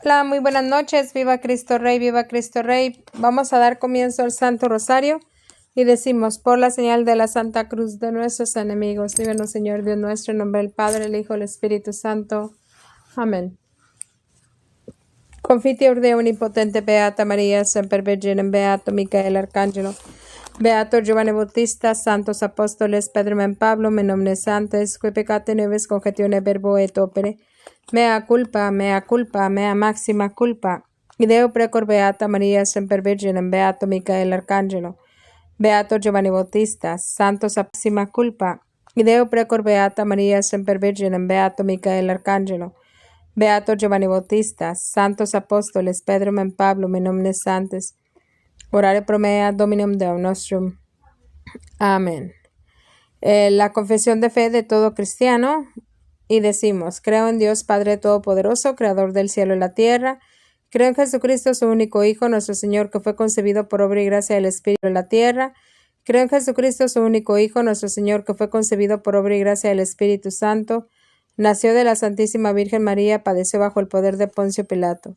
Hola, muy buenas noches. Viva Cristo Rey, viva Cristo Rey. Vamos a dar comienzo al Santo Rosario y decimos, por la señal de la Santa Cruz de nuestros enemigos, líbranos, Señor Dios nuestro, en nombre del Padre, el Hijo, el Espíritu Santo. Amén. Confiteor de omnipotente Beata María, Semper Virginem, Beato Micael Arcángelo, Beato Giovanni Bautista, Santos Apóstoles, Pedro men Pablo, men omnes santos, que peccate nobis congestione verbo et opere, mea culpa, mea máxima culpa. Ideo precor Beata María, Semper Virginem, Beato Micael Arcángelo, Beato Giovanni Bautista, Santos Apóstoles, culpa. Ideo precor Beata María, Semper Virginem, Beato Micael Arcángelo, Beato Giovanni Bautista, Santos Apóstoles, Pedro men Pablo, men omnes santos, orare pro mea Dominum Deum nostrum. Amén. La confesión de fe de todo cristiano, y decimos, creo en Dios Padre Todopoderoso, Creador del cielo y la tierra. Creo en Jesucristo, su único Hijo, nuestro Señor, que fue concebido por obra y gracia del Espíritu de la tierra. Creo en Jesucristo, su único Hijo, nuestro Señor, que fue concebido por obra y gracia del Espíritu Santo. Nació de la Santísima Virgen María, padeció bajo el poder de Poncio Pilato.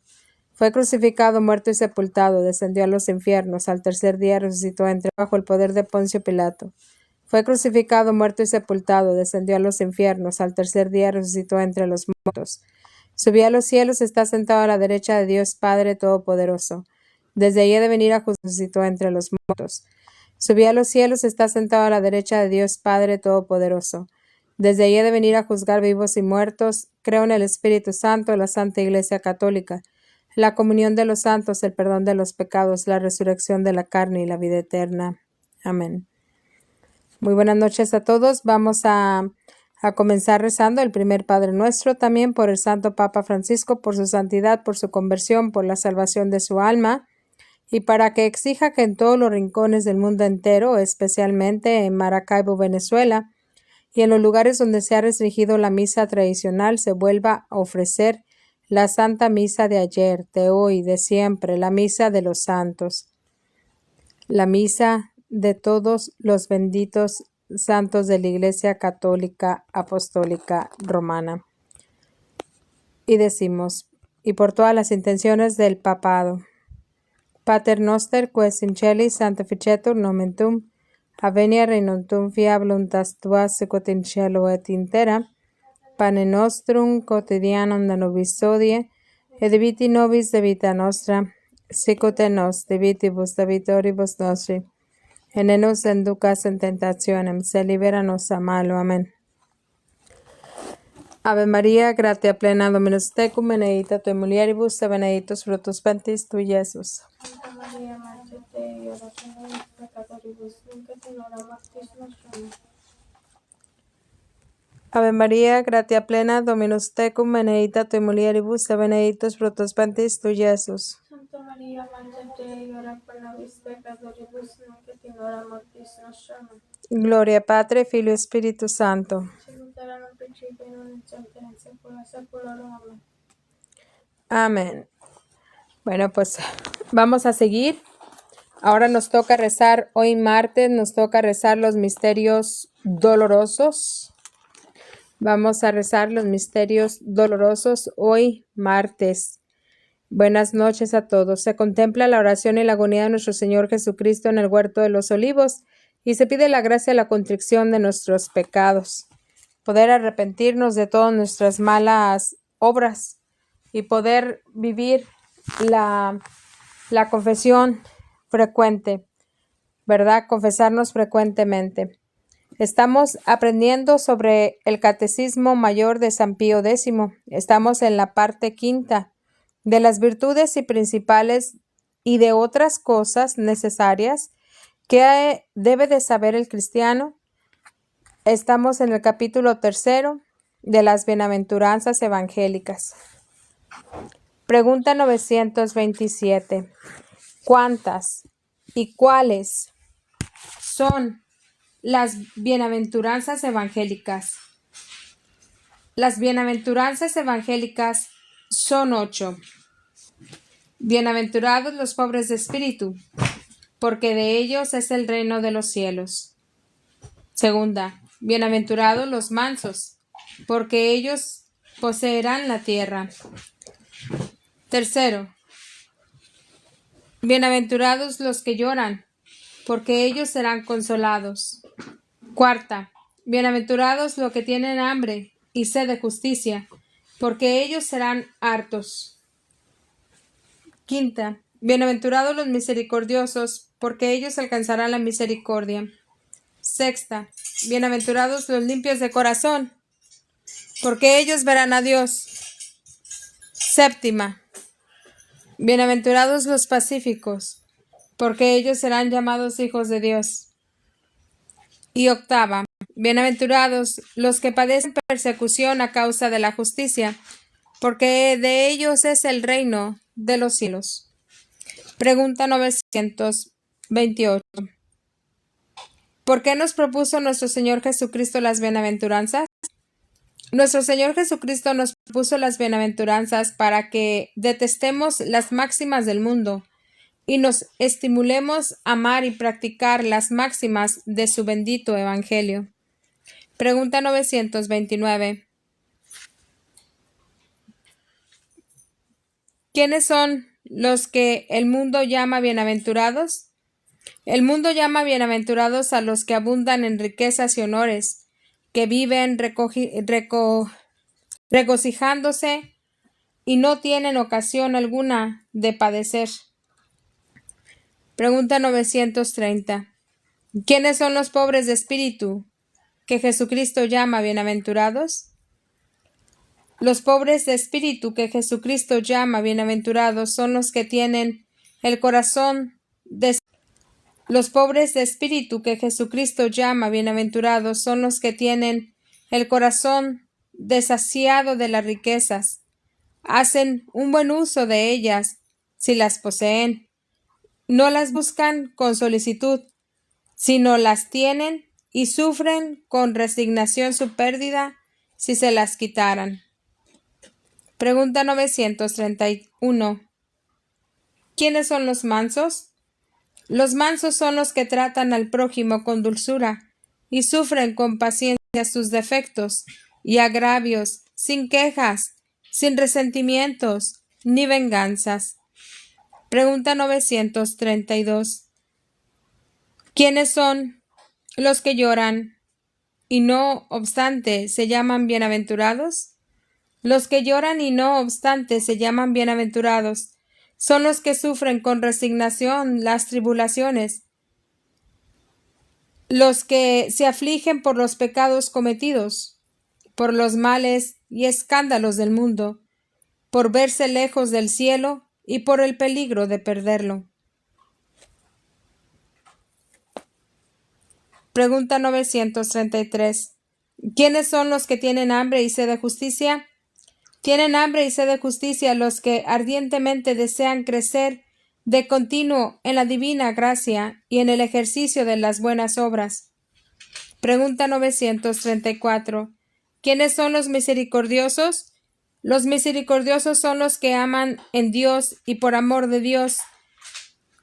Fue crucificado, muerto y sepultado, descendió a los infiernos, al tercer día resucitó entre bajo el poder de Poncio Pilato. Fue crucificado, muerto y sepultado, descendió a los infiernos, al tercer día resucitó entre los muertos. Subió a los cielos, está sentado a la derecha de Dios Padre Todopoderoso. Desde allí ha de venir a juzgar, resucitó entre los muertos. Subió a los cielos, está sentado a la derecha de Dios Padre Todopoderoso. Desde allí ha de venir a juzgar vivos y muertos. Creo en el Espíritu Santo, la Santa Iglesia Católica, la comunión de los santos, el perdón de los pecados, la resurrección de la carne y la vida eterna. Amén. Muy buenas noches a todos. Vamos a comenzar rezando el primer Padre Nuestro, también por el Santo Papa Francisco, por su santidad, por su conversión, por la salvación de su alma, y para que exija que en todos los rincones del mundo entero, especialmente en Maracaibo, Venezuela, y en los lugares donde se ha restringido la misa tradicional, se vuelva a ofrecer la Santa Misa de ayer, de hoy, de siempre, la Misa de los Santos, la Misa de todos los benditos santos de la Iglesia Católica Apostólica Romana. Y decimos, y por todas las intenciones del papado, Pater noster, ques in celis sanctificetur nomen tuum, avenia regnum fiat voluntas tua sicut in cielo et in terra, pane nostrum quotidianum da nobis hodie, et debiti nobis debita nostra, sicut et nos debitibus debitoribus nostri, et ne nos inducas in tentationem, sed libera-nos a malo. Amén. Ave María, gratia plena, Dominus tecum, benedicta tui mulieribus, et benedictus fructus ventris tui, Iesus. Santa María, Madre Dei, ora pro nobis peccatoribus, nunc et in hora mortis nostrum. Ave María, gratia plena, Dominus tecum, benedicta tui mulieribus, et benedictus fructus ventris tui, Iesus. Santa María, Madre Dei, ora pro nobis peccatoribus, nunc et in hora mortis nostrum. Gloria Padre, Filio y Espíritu Santo. Sicut erat in principio, nun et semper, in saecula saeculorum. Amén. Amén. Bueno, pues vamos a seguir. Ahora nos toca rezar, hoy martes, nos toca rezar los misterios dolorosos. Vamos a rezar los misterios dolorosos hoy martes. Buenas noches a todos. Se contempla la oración y la agonía de nuestro Señor Jesucristo en el huerto de los olivos y se pide la gracia y la contrición de nuestros pecados, poder arrepentirnos de todas nuestras malas obras y poder vivir la confesión frecuente, ¿verdad? Confesarnos frecuentemente. Estamos aprendiendo sobre el Catecismo Mayor de San Pío X. Estamos en la parte quinta de las virtudes y principales y de otras cosas necesarias que debe de saber el cristiano. Estamos en el capítulo 3 de las bienaventuranzas evangélicas. Pregunta 927. ¿Cuántas y cuáles son las bienaventuranzas evangélicas? Las bienaventuranzas evangélicas son 8. Bienaventurados los pobres de espíritu, porque de ellos es el reino de los cielos. Segunda, bienaventurados los mansos, porque ellos poseerán la tierra. Tercero, bienaventurados los que lloran, porque ellos serán consolados. Cuarta, bienaventurados los que tienen hambre y sed de justicia, porque ellos serán hartos. Quinta, bienaventurados los misericordiosos, porque ellos alcanzarán la misericordia. Sexta, bienaventurados los limpios de corazón, porque ellos verán a Dios. Séptima, bienaventurados los pacíficos, porque ellos serán llamados hijos de Dios. Y octava, bienaventurados los que padecen persecución a causa de la justicia, porque de ellos es el reino de los cielos. Pregunta 928. ¿Por qué nos propuso nuestro Señor Jesucristo las bienaventuranzas? Nuestro Señor Jesucristo nos propuso las bienaventuranzas para que detestemos las máximas del mundo y nos estimulemos a amar y practicar las máximas de su bendito Evangelio. Pregunta 929. ¿Quiénes son los que el mundo llama bienaventurados? El mundo llama bienaventurados a los que abundan en riquezas y honores, que viven regocijándose y no tienen ocasión alguna de padecer. Pregunta 930. ¿Quiénes son los pobres de espíritu que Jesucristo llama bienaventurados? Los pobres de espíritu que Jesucristo llama bienaventurados son los que tienen el corazón Los pobres de espíritu que Jesucristo llama bienaventurados son los que tienen el corazón desasiado de las riquezas, hacen un buen uso de ellas si las poseen, no las buscan con solicitud, sino las tienen y sufren con resignación su pérdida si se las quitaran. Pregunta 931. ¿Quiénes son los mansos? Los mansos son los que tratan al prójimo con dulzura y sufren con paciencia sus defectos y agravios, sin quejas, sin resentimientos ni venganzas. Pregunta 932. ¿Quiénes son los que lloran y no obstante se llaman bienaventurados? Los que lloran y no obstante se llaman bienaventurados son los que sufren con resignación las tribulaciones, los que se afligen por los pecados cometidos, por los males y escándalos del mundo, por verse lejos del cielo y por el peligro de perderlo. Pregunta 933. ¿Quiénes son los que tienen hambre y sed de justicia? Tienen hambre y sed de justicia los que ardientemente desean crecer de continuo en la divina gracia y en el ejercicio de las buenas obras. Pregunta 934. ¿Quiénes son los misericordiosos? Los misericordiosos son los que aman en Dios y por amor de Dios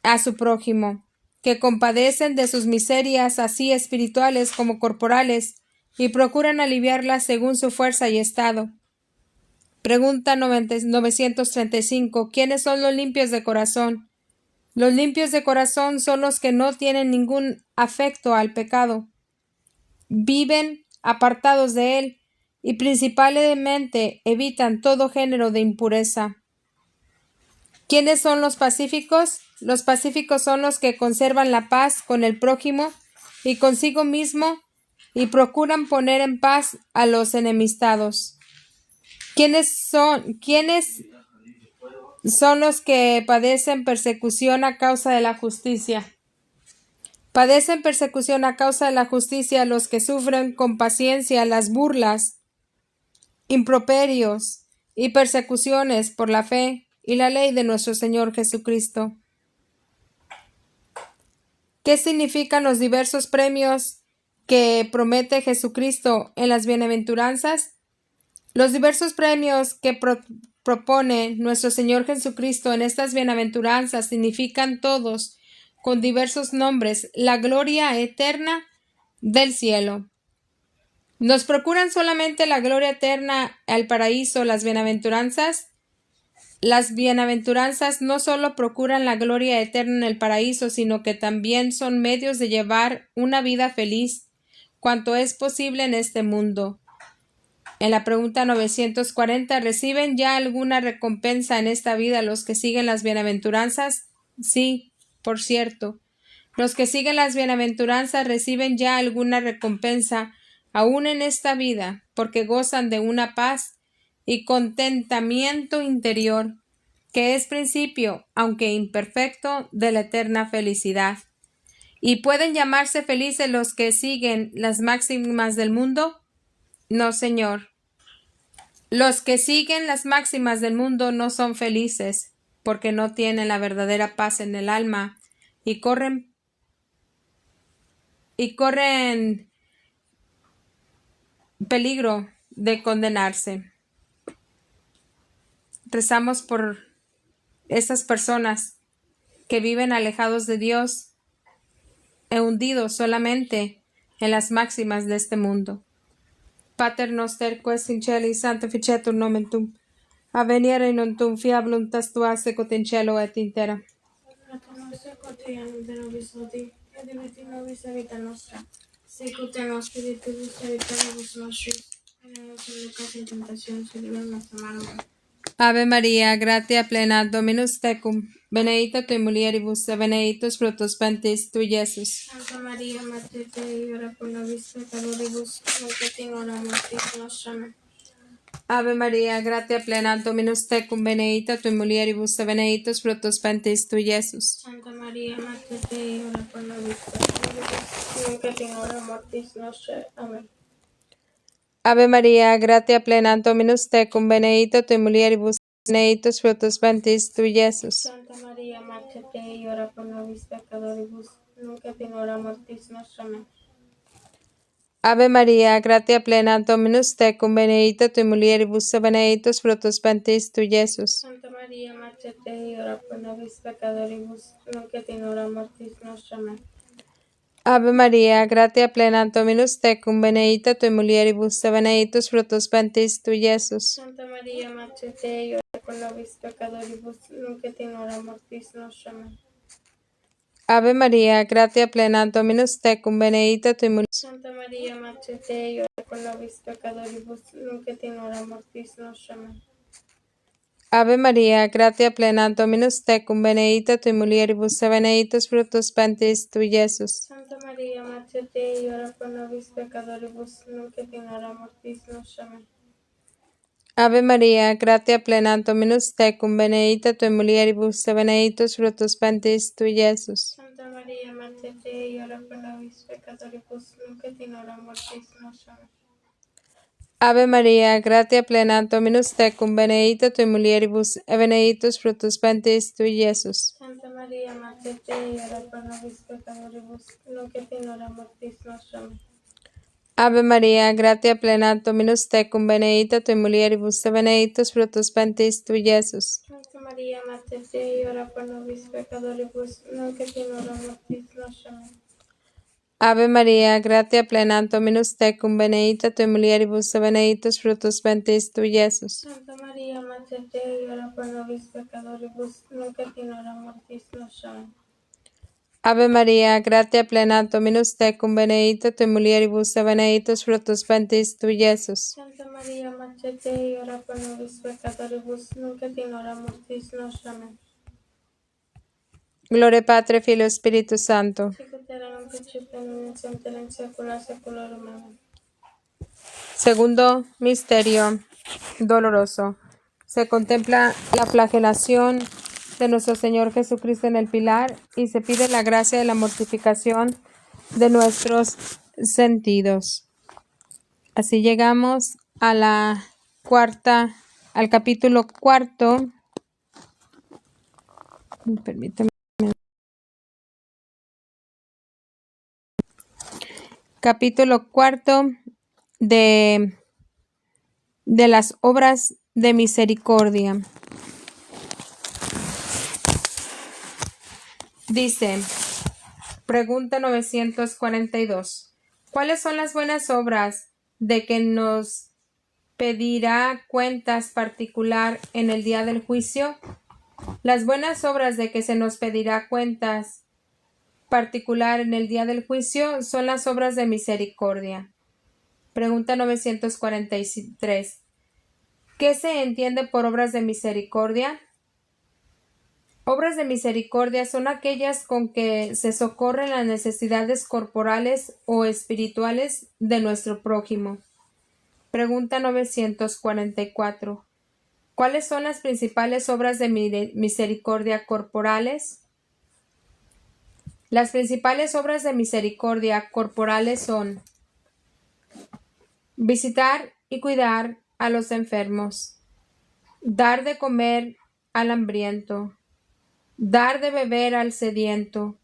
a su prójimo, que compadecen de sus miserias así espirituales como corporales y procuran aliviarlas según su fuerza y estado. Pregunta 935. ¿Quiénes son los limpios de corazón? Los limpios de corazón son los que no tienen ningún afecto al pecado. Viven apartados de él y principalmente evitan todo género de impureza. ¿Quiénes son los pacíficos? Los pacíficos son los que conservan la paz con el prójimo y consigo mismo y procuran poner en paz a los enemistados. ¿Quiénes son los que padecen persecución a causa de la justicia? Padecen persecución a causa de la justicia los que sufren con paciencia las burlas, improperios y persecuciones por la fe y la ley de nuestro Señor Jesucristo. ¿Qué significan los diversos premios que promete Jesucristo en las bienaventuranzas? Los diversos premios que propone nuestro Señor Jesucristo en estas bienaventuranzas significan todos, con diversos nombres, la gloria eterna del cielo. ¿Nos procuran solamente la gloria eterna al paraíso las bienaventuranzas? Las bienaventuranzas no solo procuran la gloria eterna en el paraíso, sino que también son medios de llevar una vida feliz cuanto es posible en este mundo. En la pregunta 940, ¿reciben ya alguna recompensa en esta vida los que siguen las bienaventuranzas? Sí, por cierto. Los que siguen las bienaventuranzas reciben ya alguna recompensa aún en esta vida, porque gozan de una paz y contentamiento interior, que es principio, aunque imperfecto, de la eterna felicidad. ¿Y pueden llamarse felices los que siguen las máximas del mundo? No, señor. Los que siguen las máximas del mundo no son felices, porque no tienen la verdadera paz en el alma y corren peligro de condenarse. Rezamos por esas personas que viven alejados de Dios e hundidos solamente en las máximas de este mundo. Pater noster, quaes in celi sanctificetur nomen tuum, aveniere in tuum fiat voluntas tua secut in cielo et in terra. Pater noster quotidianum de nobis hodie, et dimitti nobis la vita nostra, sicut in spiritus spiritus nostris, et ne nos inducas in tentationem, sed libera nos a malo. Ave Maria, gratia plena, Dominus tecum, benedicta tui mulieribus, et benedictus fructus ventris tui, Iesus. Santa Maria, Mater Dei, ora pro nobis peccatoribus, nunc et in hora mortis nostra. Amen. Ave Maria, gratia plena, Dominus tecum, benedicta tui mulieribus, et benedictus fructus ventris tui, Iesus. Santa Maria, Mater Dei, ora pro nobis peccatoribus, nunc et in hora mortis nostra. Amen. Ave Maria, gratia plena, Dominus tecum, benedicta tui mulieribus, benedictus fructus ventris tui, Iesus. Santa Maria, Mater Dei, ora pro nobis peccatoribus, nunc et in hora mortis nostra. Amen. Ave Maria, gratia plena, Dominus tecum, benedicta tui mulieribus, et benedictus fructus ventris tui, Iesus. Santa Maria, Mater Dei, ora pro nobis peccatoribus, nunc et in hora mortis nostra. Amen. Ave Maria, gratia plena, Dominus tecum, benedicta tui mulieribus, et benedictus fructus ventris tui, Iesus. Santa Maria, Mater Dei, ora pro nobis peccatoribus, nunc et in hora mortis nostra. Amen. Ave Maria, gratia plena, Dominus tecum, benedicta tui mulieribus. Santa Maria, Mater Dei, ora pro nobis peccatoribus, nunc et in hora mortis nostra. Amen. Ave Maria, gratia plena, Dominus tecum, benedicta tui mulieribus, et benedictus fructus ventris tui, Iesus. Santa Maria, Mater Dei, ora pro nobis peccatoribus, nunc et in hora mortis nostra. Amen. Ave Maria, gratia plena, Dominus tecum, benedicta tui mulieribus, et benedictus fructus ventris tui, Iesus. Santa Maria, Mater Dei, ora pro nobis peccatoribus, nunc et in hora mortis nostra. Amen. Ave Maria, gratia plena, Dominus tecum, benedicta tui mulieribus, et benedictus fructus ventris tui, Iesus. Santa Maria, Mater Dei, ora pro nobis peccatoribus, nunc et in hora mortis nostra. Amen. Ave Maria, gratia plena, Dominus tecum, benedicta tui mulieribus, et benedictus fructus ventris tui, Iesus. Santa Maria, Mater Dei, ora pro nobis peccatoribus, nunc et in hora mortis nostra. Amen. Ave Maria, gratia plena, Dominus tecum, benedicta tui mulieribus, et benedictus fructus ventris tui, Iesus. Santa Maria, Mater Dei, ora pro nobis peccatoribus, nunc et in hora mortis nostra. Amen. Ave Maria, gratia plena, Dominus tecum, benedicta tui mulieribus, et benedictus fructus ventris tui, Iesus. Santa Maria, Mater Dei, ora pro nobis peccatoribus, nunc et in hora mortis nostra. Amen. Gloria Patri, Filio, Spiritus Santo. Sicut erat in principio, nunc et semper in saecula saeculorum. Amen. Segundo misterio doloroso. Se contempla la flagelación de nuestro Señor Jesucristo en el pilar y se pide la gracia de la mortificación de nuestros sentidos. Así llegamos a al capítulo cuarto. Permítame. Capítulo cuarto de las obras de misericordia. Dice, pregunta 942. ¿Cuáles son las buenas obras de que nos pedirá cuentas particular en el día del juicio? Las buenas obras de que se nos pedirá cuentas particular en el día del juicio son las obras de misericordia. Pregunta 943. ¿Qué se entiende por obras de misericordia? Obras de misericordia son aquellas con que se socorren las necesidades corporales o espirituales de nuestro prójimo. Pregunta 944. ¿Cuáles son las principales obras de misericordia corporales? Las principales obras de misericordia corporales son visitar y cuidar a los enfermos, dar de comer al hambriento, dar de beber al sediento,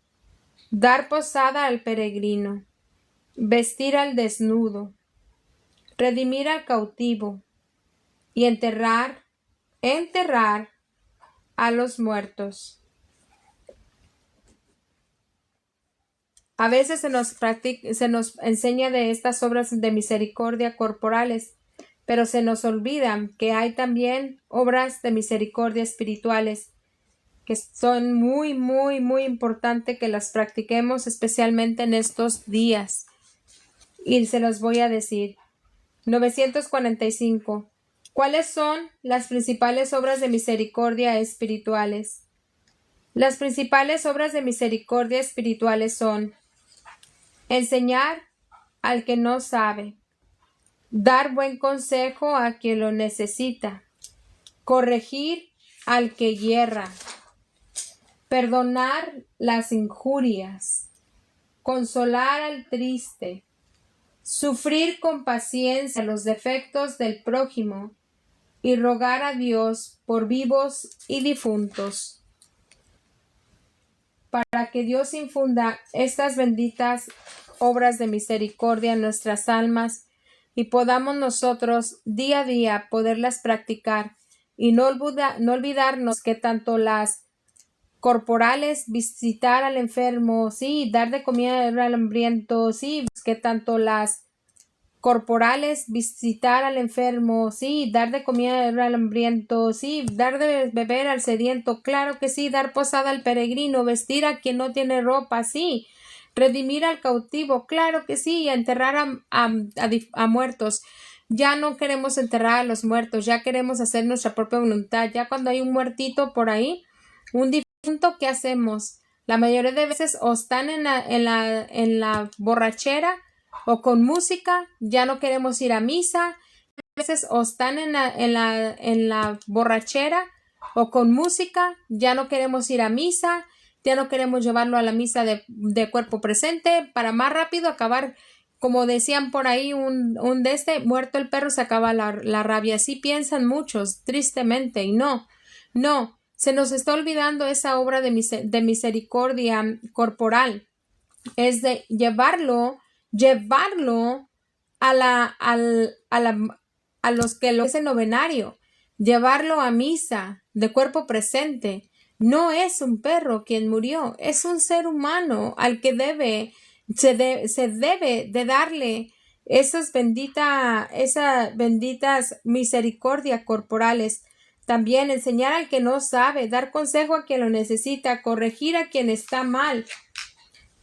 dar posada al peregrino, vestir al desnudo, redimir al cautivo y enterrar a los muertos. A veces se nos enseña de estas obras de misericordia corporales, pero se nos olvida que hay también obras de misericordia espirituales que son muy, muy, muy importantes que las practiquemos, especialmente en estos días. Y se los voy a decir. 945. ¿Cuáles son las principales obras de misericordia espirituales? Las principales obras de misericordia espirituales son enseñar al que no sabe, dar buen consejo a quien lo necesita, corregir al que yerra, perdonar las injurias, consolar al triste, sufrir con paciencia los defectos del prójimo y rogar a Dios por vivos y difuntos, para que Dios infunda estas benditas obras de misericordia en nuestras almas y podamos nosotros día a día poderlas practicar y no olvidarnos que tanto las corporales, visitar al enfermo, sí, dar de comida al hambriento, sí, que tanto las corporales, visitar al enfermo, sí, dar de comida al hambriento, sí, dar de beber al sediento, claro que sí, dar posada al peregrino, vestir a quien no tiene ropa, sí, redimir al cautivo, claro que sí, y enterrar a muertos. Ya no queremos enterrar a los muertos, ya queremos hacer nuestra propia voluntad. Ya cuando hay un muertito por ahí, un difunto, ¿qué hacemos? La mayoría de veces o están en la borrachera o con música, ya no queremos ir a misa. A veces o están en la borrachera o con música, ya no queremos ir a misa, ya no queremos llevarlo a la misa de cuerpo presente para más rápido acabar, como decían por ahí, muerto el perro se acaba la rabia. Así piensan muchos, tristemente, y no, se nos está olvidando esa obra de misericordia corporal, es de llevarlo a los que lo hacen novenario, llevarlo a misa de cuerpo presente. No es un perro quien murió, es un ser humano al que se debe de darle esas benditas misericordias corporales. También enseñar al que no sabe, dar consejo a quien lo necesita, corregir a quien está mal,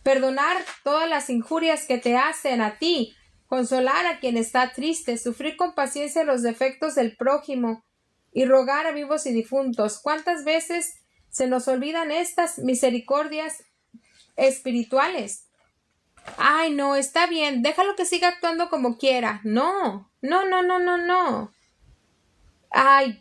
perdonar todas las injurias que te hacen a ti, consolar a quien está triste, sufrir con paciencia los defectos del prójimo y rogar a vivos y difuntos. ¿Cuántas veces se nos olvidan estas misericordias espirituales? Ay, no, está bien, déjalo que siga actuando como quiera. No. Ay,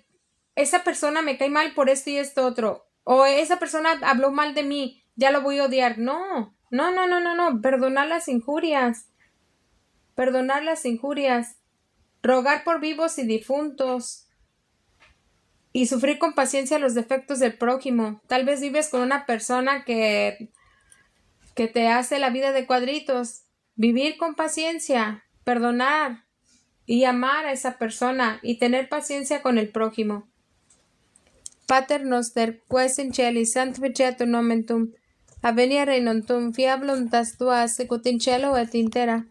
esa persona me cae mal por esto y esto otro. O esa persona habló mal de mí, ya lo voy a odiar. No. Perdonar las injurias. Rogar por vivos y difuntos. Y sufrir con paciencia los defectos del prójimo. Tal vez vives con una persona que te hace la vida de cuadritos. Vivir con paciencia, perdonar y amar a esa persona y tener paciencia con el prójimo. Pater noster, quaes in celi, sanctificetur nomen tuum, avenia regnum tuum, fiat voluntas tua, sicut in cielo et in terra.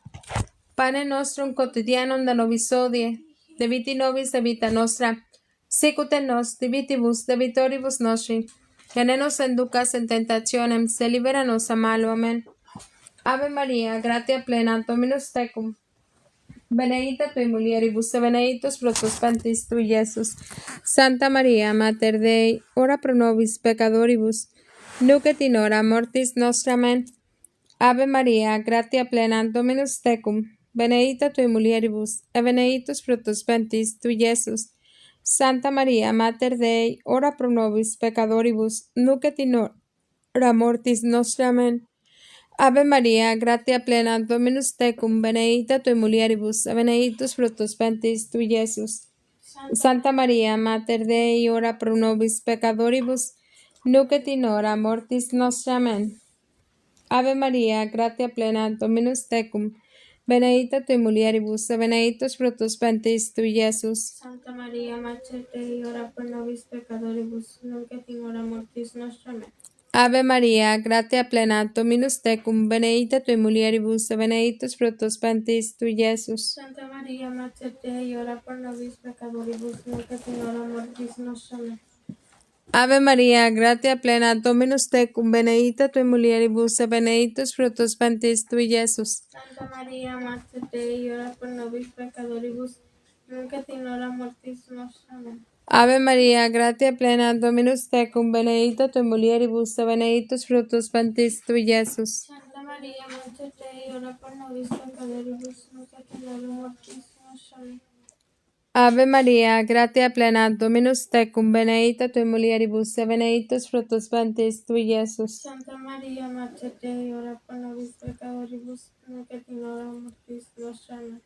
Pane nostrum quotidianum da nobis hodie, Debiti nobis debita nostra, sicut en nos debitibus debitoribus nostri, que ne nos inducas en tentationem, se libera nos a malo. Amén. Ave María, gratia plena, Dominus tecum, benedicta tui mulieribus, et benedictus fructus ventris tui, Iesus. Santa María, Mater Dei, ora pro nobis peccatoribus, nunc et in hora mortis nostra. Amén. Ave María, gratia plena, Dominus tecum, benedicta tui mulieribus, et benedictus fructus ventris tui, Iesus. Santa María, Mater Dei, ora pro nobis peccatoribus, nunc et in hora mortis nostra. Amén. Ave María, gratia plena, Dominus tecum, benedicta tui mulieribus, et benedictus fructus ventris tui, Iesus. Santa María, Mater Dei, ora pro nobis peccatoribus, nunc et in hora mortis nostra. Amén. Ave María, gratia plena, Dominus tecum, benedicta tui mulieribus, et benedictus fructus ventris tui, Iesus. Santa María, Mater Dei, ora pro nobis peccatoribus, nunc et in hora mortis nostra. Amén. Ave María, gratia plena, Dominus tecum, benedicta tui mulieribus, et benedictus fructus ventris tui, Iesus. Santa María, Mater Dei, ora pro nobis peccatoribus, nunc et in hora mortis nostra. Amén. Ave María, gratia plena, Dominus tecum, benedicta tui mulieribus, et benedictus fructus ventris tui, Iesus. Santa María, Mater Dei, ora pro nobis peccatoribus, nunc et in hora mortis nostra. Amén. Ave María, gratia plena, Dominus tecum, benedicta tui mulieribus, et benedictus fructus ventris tui, Iesus. Santa María, Mater Dei, ora pro nobis peccatoribus, nunc et in hora mortis nostra. Amén. Ave María, gratia plena, Dominus tecum, benedicta tui mulieribus, et benedictus fructus ventris tui, Iesus. Santa María, Mater Dei, ora pro nobis peccatoribus, nunc et in hora mortis nostra. Amén.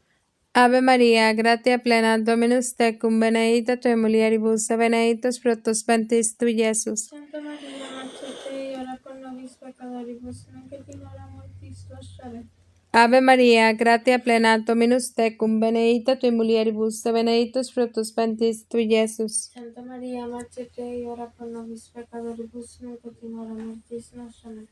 Ave María, gratia plena, Dominus tecum, benedicta tui mulieribus, et benedictus fructus ventris tui, Iesus. Santa María, Mater Dei, ora pro nobis peccatoribus, nunc et in hora mortis nostra. Amén. Ave María, gratia plena, Dominus tecum, benedicta tui mulieribus, et benedictus fructus ventris tui, Iesus. Santa María, Mater Dei, ora pro nobis peccatoribus, nunc et in hora mortis nostra. Amén.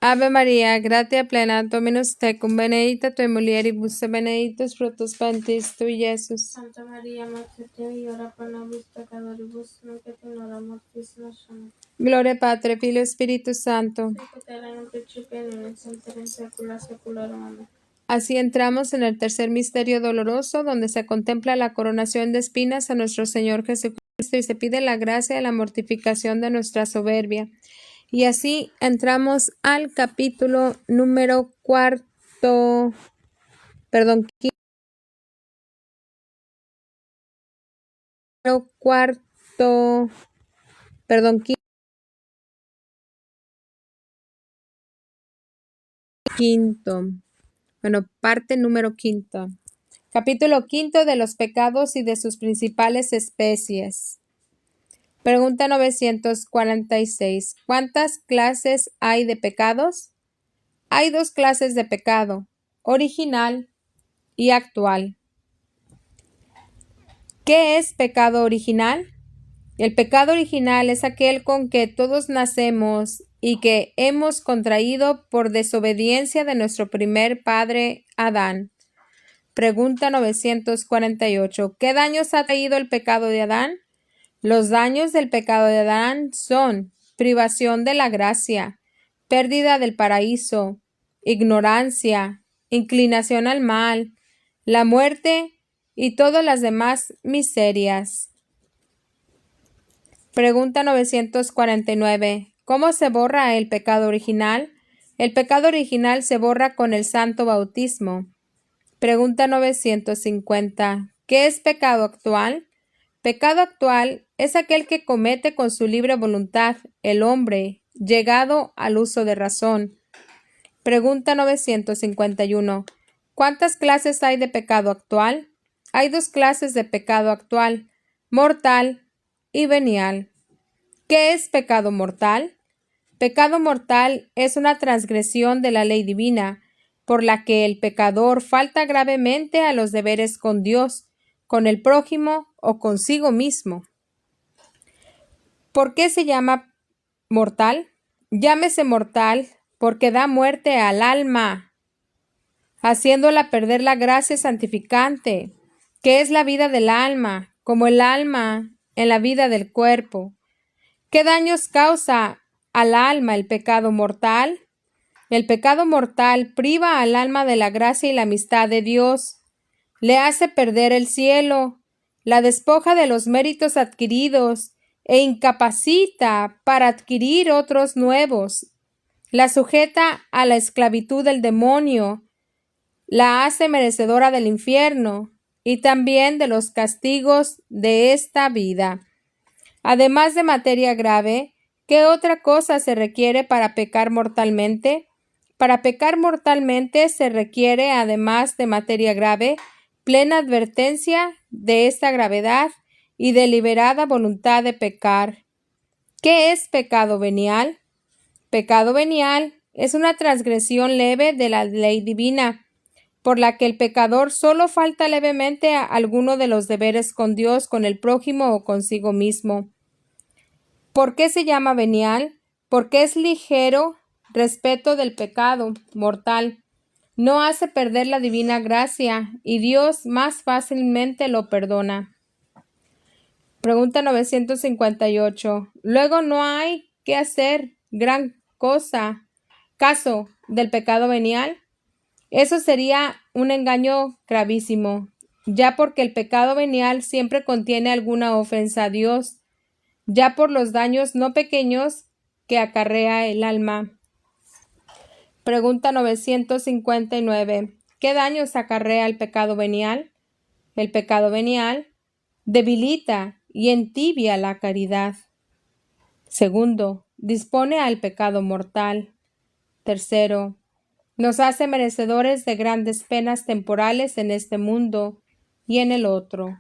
Ave María, gratia plena, Dominus tecum, benedicta tui mulieribus, et benedictus fructus ventris tui, Iesus. Santa María, Mater Dei, ora pro nobis peccatoribus, nunc et in hora mortis nostra. Amén. Gloria Patri, Filio, Espíritu Santo. Sicut erat in principio et nunc et semper in saecula saeculorum. Amén. Así entramos en el tercer misterio doloroso, donde se contempla la coronación de espinas a nuestro Señor Jesucristo y se pide la gracia de la mortificación de nuestra soberbia. Y así entramos al capítulo número quinto. Bueno, parte número quinto. Capítulo quinto de los pecados y de sus principales especies. Pregunta 946. ¿Cuántas clases hay de pecados? Hay dos clases de pecado, original y actual. ¿Qué es pecado original? El pecado original es aquel con que todos nacemos y que hemos contraído por desobediencia de nuestro primer padre Adán. Pregunta 948. ¿Qué daños ha traído el pecado de Adán? Los daños del pecado de Adán son privación de la gracia, pérdida del paraíso, ignorancia, inclinación al mal, la muerte y todas las demás miserias. Pregunta 949. ¿Cómo se borra el pecado original? El pecado original se borra con el santo bautismo. Pregunta 950. ¿Qué es pecado actual? Pecado actual es aquel que comete con su libre voluntad el hombre, llegado al uso de razón. Pregunta 951. ¿Cuántas clases hay de pecado actual? Hay dos clases de pecado actual, mortal y venial. ¿Qué es pecado mortal? Pecado mortal es una transgresión de la ley divina, por la que el pecador falta gravemente a los deberes con Dios, con el prójimo o consigo mismo. ¿Por qué se llama mortal? Llámese mortal porque da muerte al alma, haciéndola perder la gracia santificante. que es la vida del alma, como el alma en la vida del cuerpo. ¿Qué daños causa al alma el pecado mortal? El pecado mortal priva al alma de la gracia y la amistad de Dios, le hace perder el cielo, la despoja de los méritos adquiridos e incapacita para adquirir otros nuevos, la sujeta a la esclavitud del demonio, la hace merecedora del infierno y también de los castigos de esta vida. Además de materia grave, ¿qué otra cosa se requiere para pecar mortalmente? Para pecar mortalmente se requiere, además de materia grave, plena advertencia de esta gravedad y deliberada voluntad de pecar. ¿Qué es pecado venial? Pecado venial es una transgresión leve de la ley divina, por la que el pecador solo falta levemente a alguno de los deberes con Dios, con el prójimo o consigo mismo. ¿Por qué se llama venial? Porque es ligero respecto del pecado mortal. No hace perder la divina gracia y Dios más fácilmente lo perdona. Pregunta 958. Luego no hay que hacer gran caso del pecado venial. Eso sería un engaño gravísimo, ya porque el pecado venial siempre contiene alguna ofensa a Dios, ya por los daños no pequeños que acarrea el alma. Pregunta 959. ¿Qué daños acarrea el pecado venial? El pecado venial debilita y entibia la caridad. Segundo, dispone al pecado mortal. Tercero, nos hace merecedores de grandes penas temporales en este mundo y en el otro.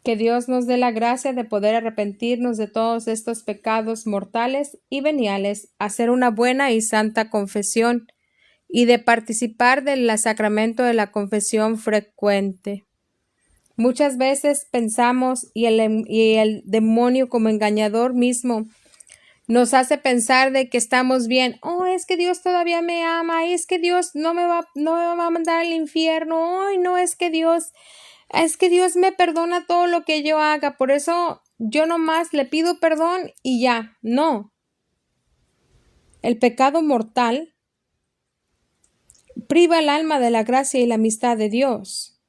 Que Dios nos dé la gracia de poder arrepentirnos de todos estos pecados mortales y veniales, hacer una buena y santa confesión y de participar del sacramento de la confesión frecuente. Muchas veces pensamos y el demonio como engañador mismo nos hace pensar de que estamos bien. Oh, es que Dios todavía me ama. Es que Dios no me va a mandar al infierno. Oh, no, es que Dios me perdona todo lo que yo haga. Por eso yo nomás le pido perdón y ya. No. El pecado mortal priva el alma de la gracia y la amistad de Dios.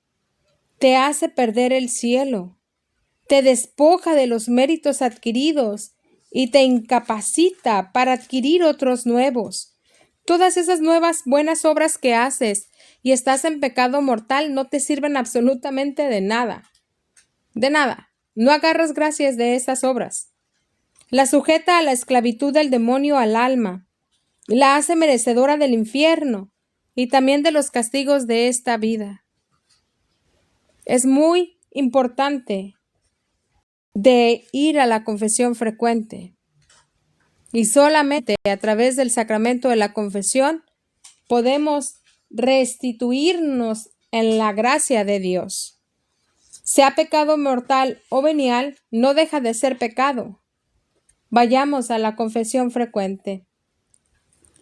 Te hace perder el cielo. Te despoja de los méritos adquiridos y te incapacita para adquirir otros nuevos. Todas esas nuevas buenas obras que haces y estás en pecado mortal no te sirven absolutamente de nada. De nada. No agarras gracias de esas obras. La sujeta a la esclavitud del demonio al alma. La hace merecedora del infierno y también de los castigos de esta vida. Es muy importante de ir a la confesión frecuente. Y solamente a través del sacramento de la confesión podemos restituirnos en la gracia de Dios. Sea pecado mortal o venial, no deja de ser pecado. Vayamos a la confesión frecuente.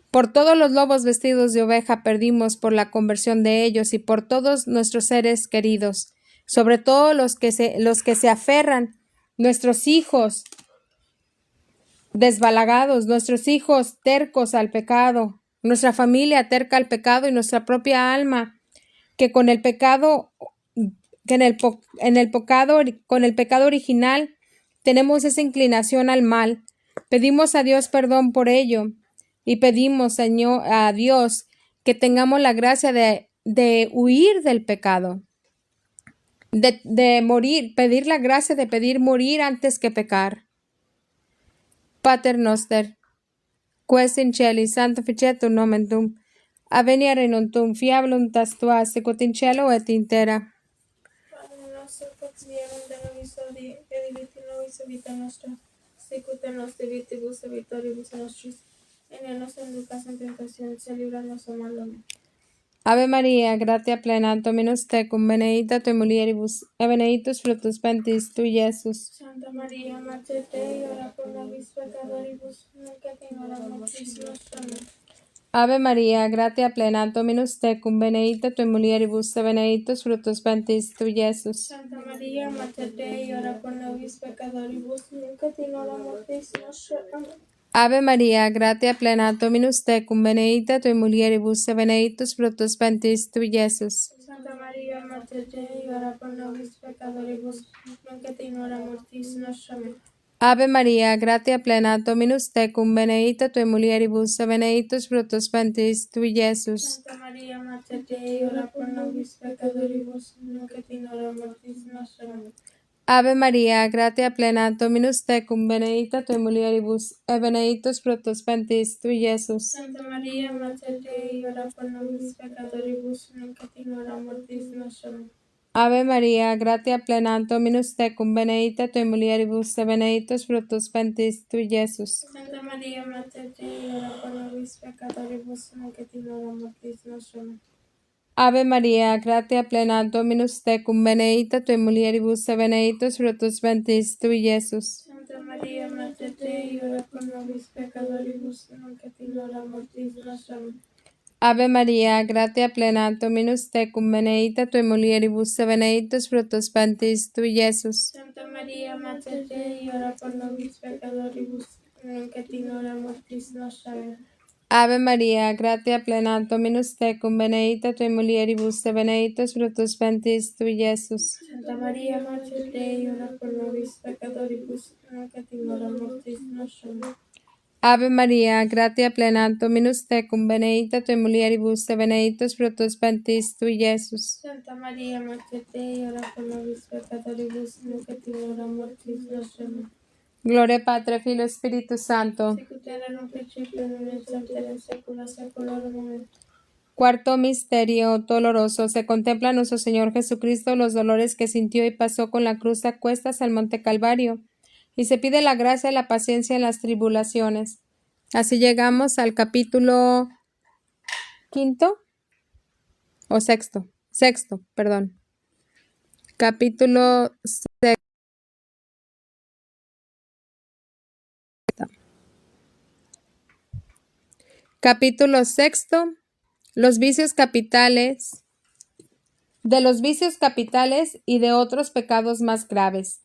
Por todos los lobos vestidos de oveja perdimos por la conversión de ellos y por todos nuestros seres queridos, sobre todo los que se aferran, nuestros hijos desbalagados, nuestros hijos tercos al pecado, nuestra familia terca al pecado y nuestra propia alma, que con el pecado, con el pecado original tenemos esa inclinación al mal. Pedimos a Dios perdón por ello y pedimos, Señor, a Dios que tengamos la gracia de huir del pecado, de morir, pedir la gracia de pedir morir antes que pecar. Pater noster, ques in celi sanctificetur nomen tuum, aveniat regnum fiat voluntas tua sicut in cielo et in terra. Padre nostro quotidianum da nobis hodie, et dimitte nobis vita nostra, sicut nos debitibus vitoribus nostris, et ne nos inducas in tentationem, sed libra nos a malo. Ave Maria, gratia plena, Dominus tecum, benedicta tui mulieribus, et benedictus fructus ventris tui, Iesus. Santa Maria, Mater Dei, ora pro nobis peccatoribus, nunc et in hora mortis nostra. Amen. Ave María, gratia plena, Dominus tecum, benedicta tui mulieribus, et benedictus fructus ventris tui, Iesus. Santa María, Mater Dei, ora pro nobis peccatoribus, nunc et in hora mortis nostre. Amen. Ave María, gratia plena, Dominus tecum, benedicta tui mulieribus, et benedictus fructus ventris tui, Iesus. Santa María, Mater Dei, ora pro nobis peccatoribus, nunc et in hora mortis nostre. Amen. Ave María, gratia plena, Dominus tecum, benedicta tui mulieribus, et benedictus fructus ventris tui, Iesus. Santa María, Mater Dei, ora pro nobis peccatoribus, nunc et in hora mortis nostre. Amen. Ave María, gratia plena, Dominus tecum, benedicta tui mulieribus, et benedictus fructus ventris tui, Iesus. Santa María, Mater Dei, ora pro nobis peccatoribus, nunc et in hora mortis nostre. Amen. Ave María, gratia plena, Dominus tecum, benedicta tui mulieribus, et benedictus fructus ventris tui, Iesus. Santa María, Mater Dei, ora pro nobis peccatoribus, nunc et in hora mortis nostre. Amen. Ave María, gratia plena, Dominus tecum, benedicta tui mulieribus, et benedictus fructus ventris tui, Iesus. Santa María, Mater Dei, ora pro nobis peccatoribus, nunc et in hora mortis nostre. Amen. Ave María, gratia plena, Dominus tecum, benedicta tui mulieribus, et benedictus fructus ventris tui, Iesus. Santa María, Mater Dei, ora pro nobis peccatoribus, nunc et in hora mortis nostre. Amen. Ave María, gratia plena, Dominus tecum, benedicta tui mulieribus, et benedictus fructus ventris tui, Iesus. Santa María, Mater Dei, ora pro nobis peccatoribus, nunc et in hora mortis nostre. Amen. Ave María, gratia plena, Dominus tecum, benedicta tui mulieribus, et benedictus fructus ventris tui, Iesus. Santa María, Mater Dei, ora pro nobis peccatoribus, nunc et in hora mortis nostre. Amen. Gloria Padre, Filio, Espíritu Santo. Sicut erat in principio, nun et semper in saecula saeculorum. Amen. Cuarto misterio doloroso. Se contempla a nuestro Señor Jesucristo los dolores que sintió y pasó con la cruz a cuestas al Monte Calvario. Y se pide la gracia y la paciencia en las tribulaciones. Así llegamos al capítulo quinto o sexto. Sexto, perdón. Capítulo sexto. Capítulo sexto. Los vicios capitales. De los vicios capitales y de otros pecados más graves.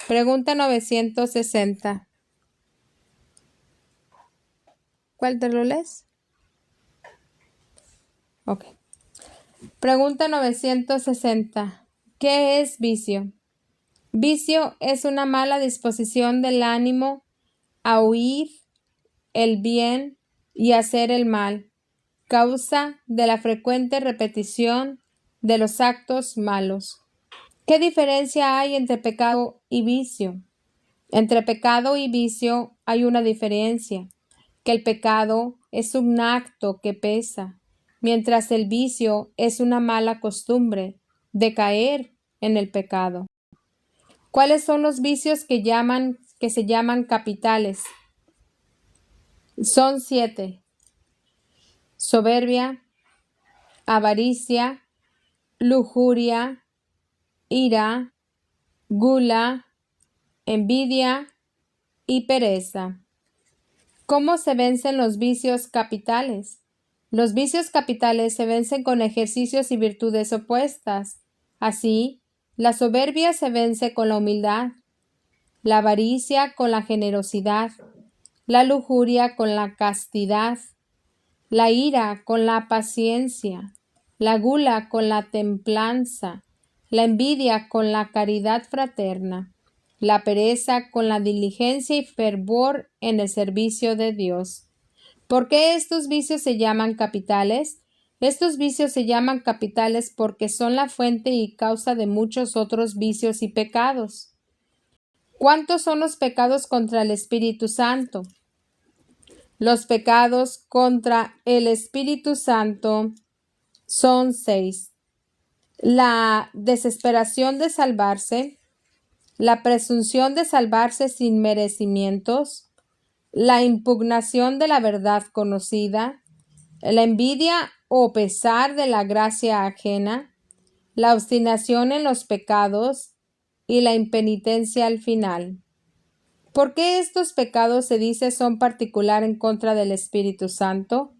Pregunta 960. ¿Cuál te lo lees? Ok. Pregunta 960. ¿Qué es vicio? Vicio es una mala disposición del ánimo a huir el bien y hacer el mal, causa de la frecuente repetición de los actos malos. ¿Qué diferencia hay entre pecado y vicio? Entre pecado y vicio hay una diferencia, que el pecado es un acto que pesa, mientras el vicio es una mala costumbre de caer en el pecado. ¿Cuáles son los vicios que se llaman capitales? Son 7. Soberbia, avaricia, lujuria, ira, gula, envidia y pereza. ¿Cómo se vencen los vicios capitales? Los vicios capitales se vencen con ejercicios y virtudes opuestas. Así, la soberbia se vence con la humildad, la avaricia con la generosidad, la lujuria con la castidad, la ira con la paciencia, la gula con la templanza, la envidia con la caridad fraterna, la pereza con la diligencia y fervor en el servicio de Dios. ¿Por qué estos vicios se llaman capitales? Estos vicios se llaman capitales porque son la fuente y causa de muchos otros vicios y pecados. ¿Cuántos son los pecados contra el Espíritu Santo? Los pecados contra el Espíritu Santo son 6. La desesperación de salvarse, la presunción de salvarse sin merecimientos, la impugnación de la verdad conocida, la envidia o pesar de la gracia ajena, la obstinación en los pecados y la impenitencia al final. ¿Por qué estos pecados se dice son particular en contra del Espíritu Santo?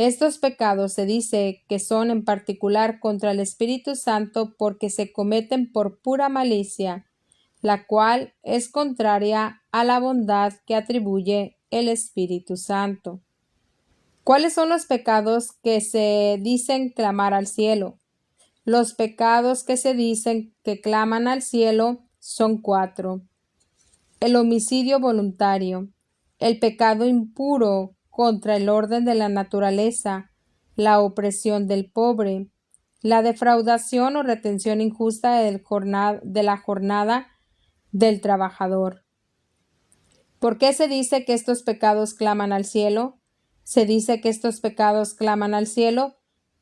Estos pecados se dice que son en particular contra el Espíritu Santo porque se cometen por pura malicia, la cual es contraria a la bondad que atribuye el Espíritu Santo. ¿Cuáles son los pecados que se dicen clamar al cielo? Los pecados que se dicen que claman al cielo son 4. El homicidio voluntario, el pecado impuro contra el orden de la naturaleza, la opresión del pobre, la defraudación o retención injusta de la jornada del trabajador. ¿Por qué se dice que estos pecados claman al cielo? Se dice que estos pecados claman al cielo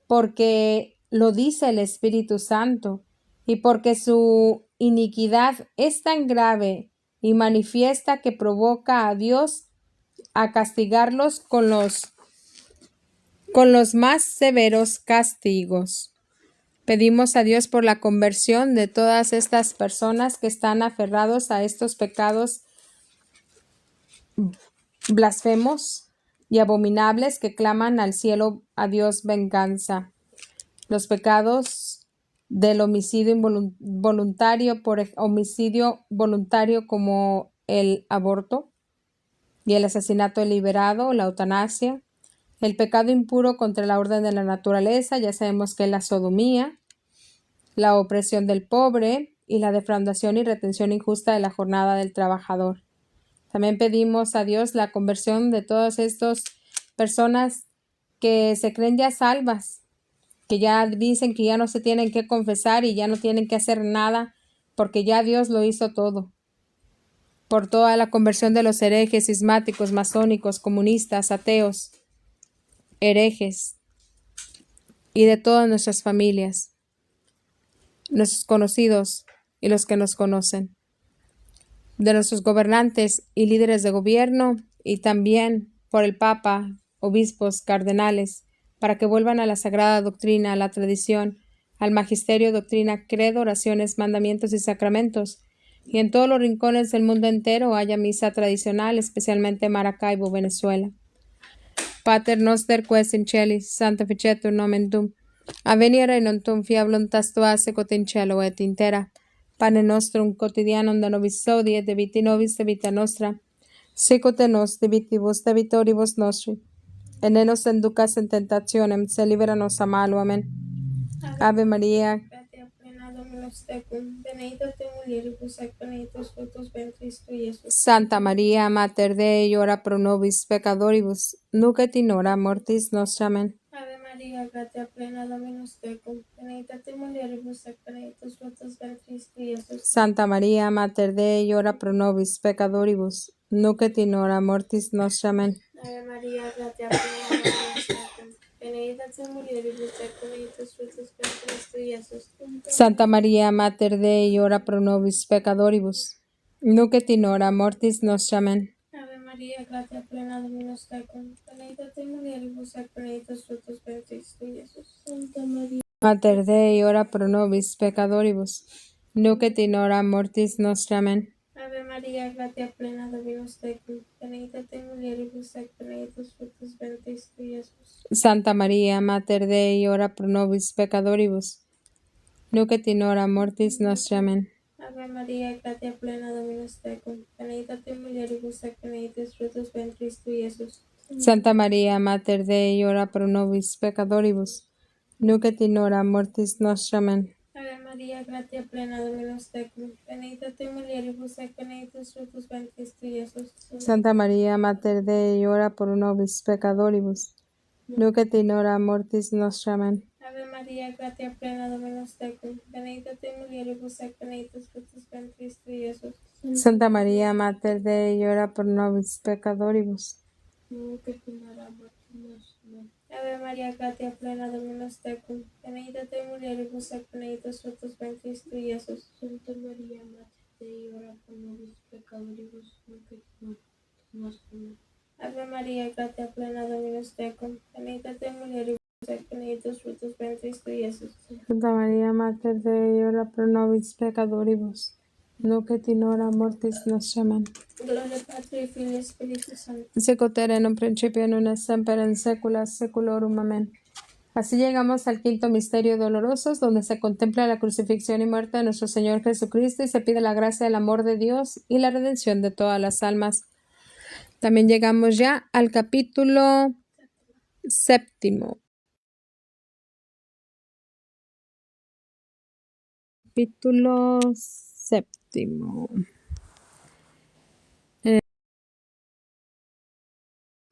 porque lo dice el Espíritu Santo y porque su iniquidad es tan grave y manifiesta que provoca a Dios a castigarlos con los más severos castigos. Pedimos a Dios por la conversión de todas estas personas que están aferrados a estos pecados blasfemos y abominables que claman al cielo a Dios venganza. Los pecados del homicidio voluntario por homicidio voluntario como el aborto y el asesinato deliberado, la eutanasia, el pecado impuro contra la orden de la naturaleza, ya sabemos que es la sodomía, la opresión del pobre y la defraudación y retención injusta de la jornada del trabajador. También pedimos a Dios la conversión de todas estas personas que se creen ya salvas, que ya dicen que ya no se tienen que confesar y ya no tienen que hacer nada porque ya Dios lo hizo todo. Por toda la conversión de los herejes, cismáticos, masónicos, comunistas, ateos, herejes y de todas nuestras familias, nuestros conocidos y los que nos conocen, de nuestros gobernantes y líderes de gobierno y también por el Papa, obispos, cardenales, para que vuelvan a la sagrada doctrina, a la tradición, al magisterio, doctrina, credo, oraciones, mandamientos y sacramentos, y en todos los rincones del mundo entero haya misa tradicional, especialmente en Maracaibo, Venezuela. Pater noster quaes in celis, sanctificetur nomen tuum, aveniat regnum tuum, fiat voluntas tua sicut in cielo et in terra. Pane nostrum quotidianum da nobis hodie, et debiti nobis debita nostra, sicut et nos debitibus debitoribus nostri. Et ne nos inducas in tentationem, sed libera nos a malo. Amén. Ave María, Gratia plena Dominus tecum, benedicta tu mulieribus et benedictus fructus ventris tui, Iesus. Santa María, Mater Dei, ora pro nobis peccatoribus, nunc et in hora mortis nostra. Amén. Ave María, gratia plena Dominus tecum, benedicta tu mulieribus et benedictus fructus ventris tui, Iesus. Santa María, Mater Dei, ora pro nobis peccatoribus, nunc et in hora mortis nostra. Amén. Ave María, gratia plena Dominus tecum, benedicta tu mulieribus et benedictus fructus ventris tui, Iesus. Santa María, Mater Dei, ora pro nobis peccatoribus, nunc et in hora mortis nostra. Amén. Ave María, gratia plena Dominus tecum, benedicta tu mulieribus et benedictus fructus ventris tui, Iesus. Santa María, Mater Dei, ora pro nobis peccatoribus, nunc et in hora mortis nostra. Amén. Ave María, gratia plena Dominus tecum, benedicta tu mulieribus et benedictus fructus ventris tui, Iesus. Santa María, Mater Dei, ora pro nobis peccatoribus, nunc et in hora mortis nostra. Amén. Ave María, gratia plena Dominus tecum, benedicta tu mulieribus et benedictus fructus ventris tui, Iesus. Santa María, Mater Dei, ora pro nobis peccatoribus, nunc et in hora mortis nostra. Amén. Ave María, gratia plena Dominus tecum, benedicta tu mulieribus et benedictus fructus ventris tui, Iesus. Santa María, Mater Dei, ora pro nobis peccatoribus, nunc et in hora mortis nostra. Amén. Ave María, gratia plena Dominus tecum, benedicta tu mulieribus et benedictus fructus ventris tui, Iesus. Santa María, Mater Dei, ora pro nobis peccatoribus, nunc et in hora mortis nostra. Ave María, gratia plena Dominus tecum, benedicta tu mulieribus et benedictus fructus ventris tui, Iesus. Santa María, Mater Dei, ora pro nobis peccatoribus, nunc et in hora nostra. Ave María, gratia plena Dominus tecum, benedicta tu mulieribus et benedictus fructus ventris tui, Iesus. Santa María, Mater Dei, ora pro nobis peccatoribus, nunc et in hora mortis nostra. Amen. Gloria Patri, Filii, Spiritus Sancti. Sicut erat in un principio, nun et semper, en saecula saeculorum. Amén. Así llegamos al quinto misterio doloroso, donde se contempla la crucifixión y muerte de nuestro Señor Jesucristo y se pide la gracia del amor de Dios y la redención de todas las almas. También llegamos ya al capítulo séptimo. Capítulo séptimo.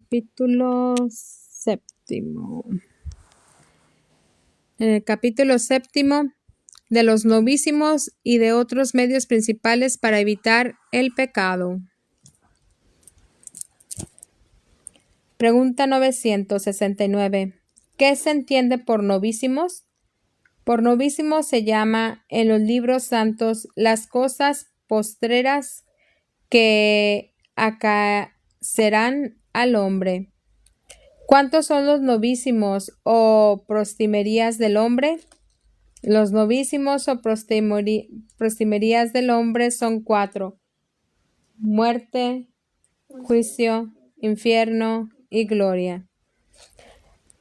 Capítulo séptimo. En el capítulo séptimo de los novísimos y de otros medios principales para evitar el pecado. Pregunta 969. ¿Qué se entiende por novísimos? Por novísimos se llama en los libros santos las cosas postreras que acaecerán al hombre. ¿Cuántos son los novísimos o prostimerías del hombre? Los novísimos o prostimerías del hombre son 4: muerte, juicio, infierno y gloria.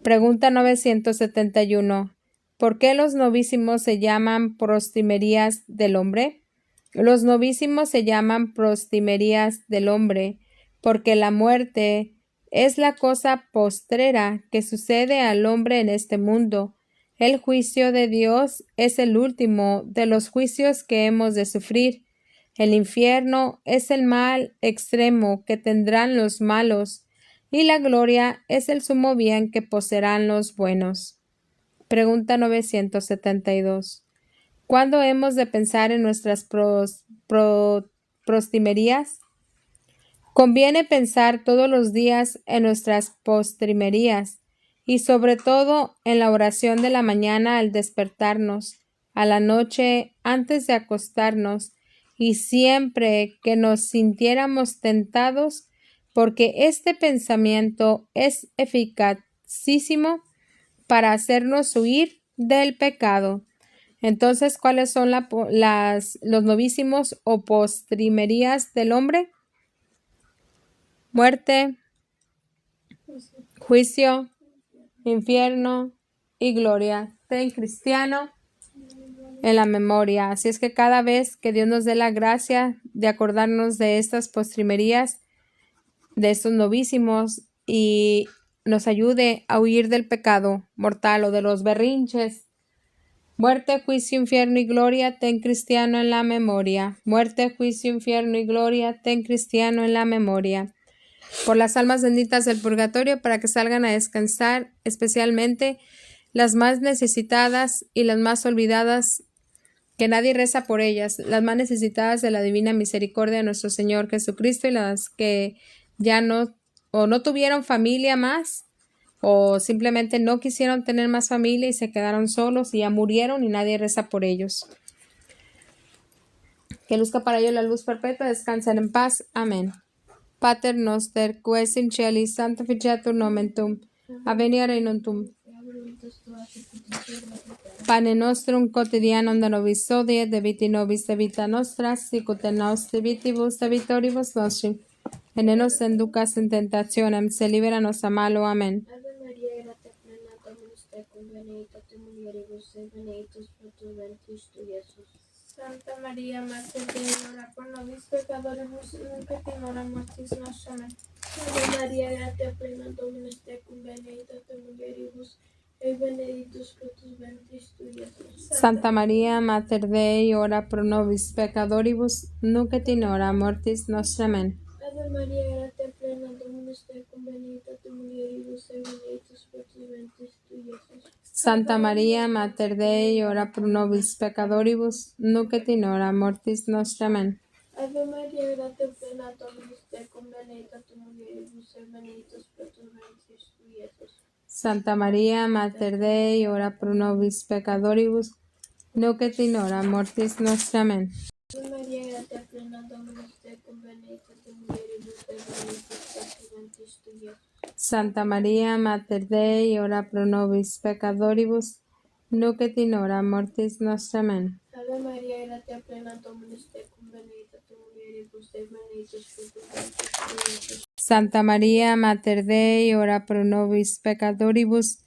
Pregunta 971. ¿Por qué los novísimos se llaman prostimerías del hombre? Los novísimos se llaman prostimerías del hombre porque la muerte es la cosa postrera que sucede al hombre en este mundo. El juicio de Dios es el último de los juicios que hemos de sufrir. El infierno es el mal extremo que tendrán los malos, y la gloria es el sumo bien que poseerán los buenos. Pregunta 972. ¿Cuándo hemos de pensar en nuestras prostimerías? Conviene pensar todos los días en nuestras postrimerías y sobre todo en la oración de la mañana al despertarnos, a la noche antes de acostarnos y siempre que nos sintiéramos tentados, porque este pensamiento es eficacísimo para hacernos huir del pecado. Entonces, ¿cuáles son los novísimos o postrimerías del hombre? Muerte, juicio, infierno y gloria. Ten cristiano en la memoria. Así es que cada vez que Dios nos dé la gracia de acordarnos de estas postrimerías, de estos novísimos, y nos ayude a huir del pecado mortal o de los berrinches. Muerte, juicio, infierno y gloria, ten cristiano en la memoria. Muerte, juicio, infierno y gloria, ten cristiano en la memoria. Por las almas benditas del purgatorio, para que salgan a descansar, especialmente las más necesitadas y las más olvidadas, que nadie reza por ellas, las más necesitadas de la divina misericordia de nuestro Señor Jesucristo, y las que ya no tuvieron familia más, o simplemente no quisieron tener más familia y se quedaron solos y ya murieron y nadie reza por ellos. Que luzca para ellos la luz perpetua, descansen en paz. Amén. Pater noster, qui es in celis, sanctificetur nomen tuum, adveniat regnum tuum. Pane nostrum quotidianum da nobis hodie, debiti nobis debita nostra, sicut et nos debitibus debitoribus nostri. Et ne nos inducas in tentationem, se libera nos a malo. Amén. Ave Maria, gratia plena, Dominus tecum, benedicta tu mulieribus, et benedictus fructus ventris tui, Iesus. Santa María, Mater Dei, ora pro nobis peccatoribus, nunc et in hora mortis nostra. Amen. Ave Maria, gratia plena, Dominus tecum, benedicta tu mulieribus, et benedictus fructus ventris tui, Iesus. Santa María, Mater Dei, ora pro nobis peccatoribus, nunc et in hora mortis nostra. Amen. Ave Maria, gratia plena, Dominus tecum, benedicta tu mulieribus, et benedictus fructus ventris tui, Iesus. Santa María, Mater Dei, ora pro nobis peccatoribus, nunc et in hora mortis nostra. Amen. Ave Maria, gratia plena, Dominus tecum, benedicta tu mulieribus, et benedictus fructus ventris tui, Iesus. Santa María, Mater Dei, ora pro nobis peccatoribus, nunc et in hora mortis nostra. Amen. Ave Maria, gratia plena, Dominus tecum, benedicta tu mulieribus, et benedictus fructus ventris tui, Iesus. Santa María, Mater Dei, ora pro nobis peccatoribus, nunc et in hora mortis nostra. Amen. Ave Maria, gratia plena, Dominus tecum, Deus, benedictus fructus ventris tui, Iesus. Santa María, Mater Dei, ora pro nobis peccatoribus,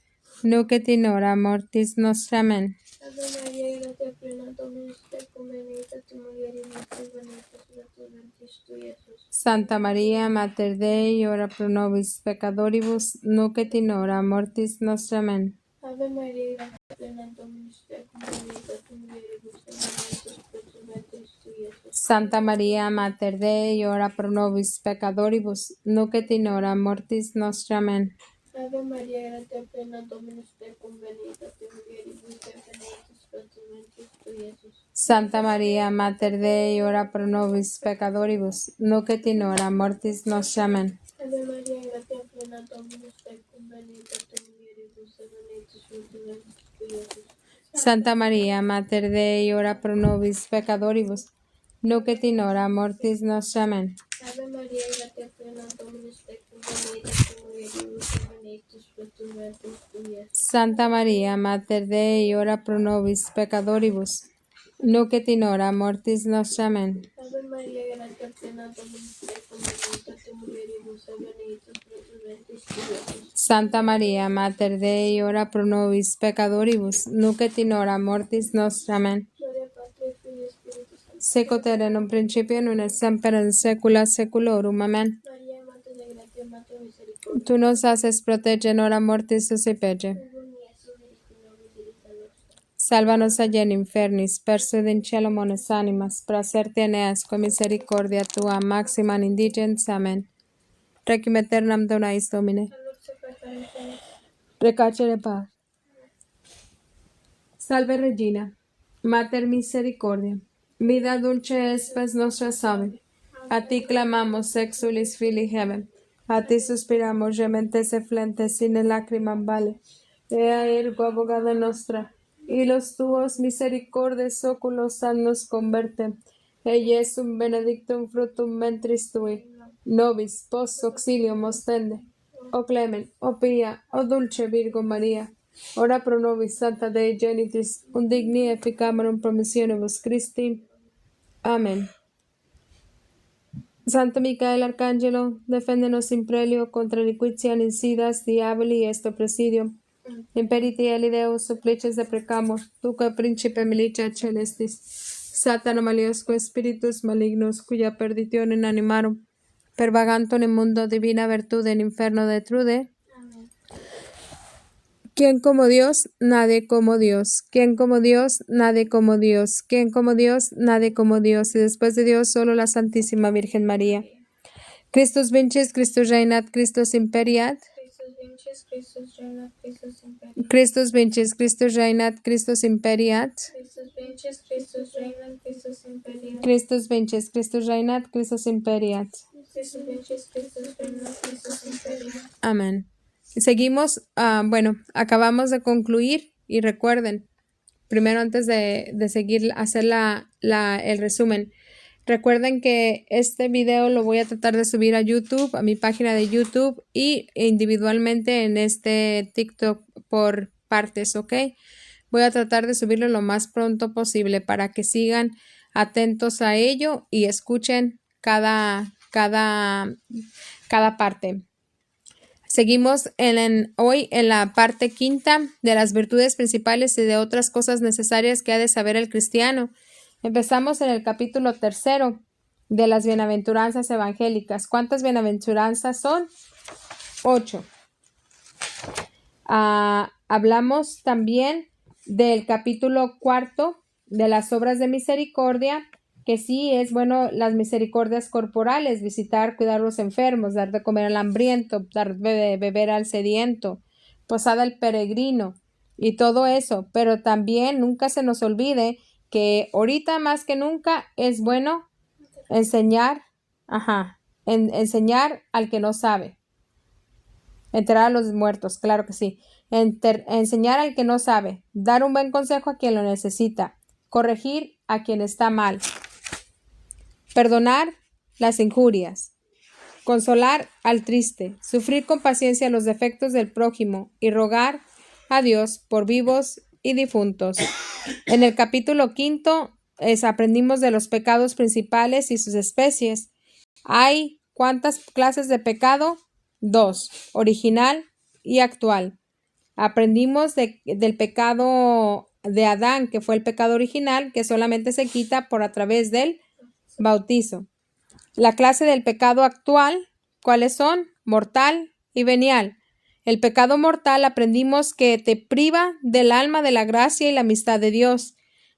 nunc et in hora mortis nostra. Amen. Ave Maria, gratia plena, Dominus tecum, benedicta tu mulieribus, et benedictus fructus ventris tui, Iesus. Santa María, Mater Dei, ora pro nobis peccatoribus, nunc et in hora mortis nostra. Amen. Ave Maria, gratia plena, Dominus tecum, benedicta tu mulieribus, et benedictus fructus ventris tui, Iesus. Santa María, Mater Dei, ora pro nobis peccatoribus, nunc et in hora mortis nostra. Amen. Ave Maria, gratia plena, Dominus tecum, benedicta tu mulieribus, et benedictus fructus ventris tui, Iesus. Santa María, Mater Dei, ora pro nobis peccatoribus, nunc et in hora mortis nostra. Amen. Ave Maria, gratia plena, Dominus tecum, benedicta tu mulieribus, et benedictus fructus ventris tui, Iesus. Santa María, Mater Dei, ora pro nobis peccatoribus, nunc et in hora mortis nostra. Amen. Ave Maria, gratia plena, Dominus tecum, benedicta tu mulieribus, et benedictus fructus ventris tui, Iesus. Santa María, Mater Dei, ora pro nobis peccatoribus, nunc et in hora mortis nostra. Amen. Ave Maria, gratia plena, Dominus tecum, benedicta tu mulieribus, et benedictus fructus ventris tui, Iesus. Santa María, Mater Dei, ora pro nobis peccatoribus, nunc et in hora mortis nostra. Amen. Gloria Patri, Filii, Spiritus Sancti. Sicut erat in principio, nun et semper in saecula saeculorum. Amen. Maria, Mater de gratia, Mater misericordia. Tu nos haces proteger en hora mortis suae pece. Ubi Iesus, Virgo nobis, dirita nostra. Sálvanos allá en infernis, persud in cielo mones animas, praeserte eneas, con misericordia tua, maxima indigens. Amen. Requiem aeternam dona eis Domine. Salud peccaris, Recacere paz. Salve Regina, Mater misericordia, vida dulce espes nostra salve. A ti clamamos, exulis filii Heaven. A ti suspiramos, gementes e flentes, sine lacrimam vale. Ea ergo abogada nostra, y los tuos misericordes oculos nos converte. E Jesum benedictum fructum ventris tui, nobis post auxilium ostende. O clemen, o pia, o dulce Virgo María, ora pro nobis Santa Dei Genitis, undigni efficamerum promissionibus Christi. Amén. Santo Micael Arcángelo, deféndenos in prelio contra liquitiam insidas diaboli est presidium. Imperiti eli Deus supplices deprecamur, duque principe militia celestis. Satana maliosque spiritus malignos, cuya perdition in animarum, pervagantur in mundo divina virtude in inferno detrude. Amén. ¿Quién como Dios? Nadie como Dios. ¿Quién como Dios? Nadie como Dios. ¿Quién como Dios? Nadie como Dios. Y después de Dios, solo la Santísima Virgen María. Christus vincis, Christus reinat, Christus imperiat. Christus vincis, Christus reinat, Christus imperiat. Christus vincis, Christus reinat, Christus imperiat. Christus vincis, Christus reinat, Christus imperiat. Christus vincis, Christus reinat, Christus imperiat. Christus vincis, Christus reinat, Christus imperiat. Amén. Seguimos, acabamos de concluir y recuerden, primero antes de seguir, hacer el resumen. Recuerden que este video lo voy a tratar de subir a YouTube, a mi página de YouTube y individualmente en este TikTok por partes, ¿ok? Voy a tratar de subirlo lo más pronto posible para que sigan atentos a ello y escuchen cada parte. Seguimos hoy en la parte quinta de las virtudes principales y de otras cosas necesarias que ha de saber el cristiano. Empezamos en el capítulo 3 de las bienaventuranzas evangélicas. ¿Cuántas bienaventuranzas son? 8. Hablamos también del capítulo 4 de las obras de misericordia, que sí es bueno las misericordias corporales, visitar, cuidar a los enfermos, dar de comer al hambriento, dar de beber al sediento, posada al peregrino y todo eso, pero también nunca se nos olvide que ahorita más que nunca es bueno enseñar, enseñar al que no sabe, enterrar a los muertos, claro que sí, enseñar al que no sabe, dar un buen consejo a quien lo necesita, corregir a quien está mal, perdonar las injurias, consolar al triste, sufrir con paciencia los defectos del prójimo y rogar a Dios por vivos y difuntos. En el capítulo 5 aprendimos de los pecados principales y sus especies. Hay ¿cuántas clases de pecado? 2, original y actual. Aprendimos del pecado de Adán, que fue el pecado original, que solamente se quita a través del bautizo. La clase del pecado actual, ¿cuáles son? Mortal y venial. El pecado mortal aprendimos que te priva del alma de la gracia y la amistad de Dios,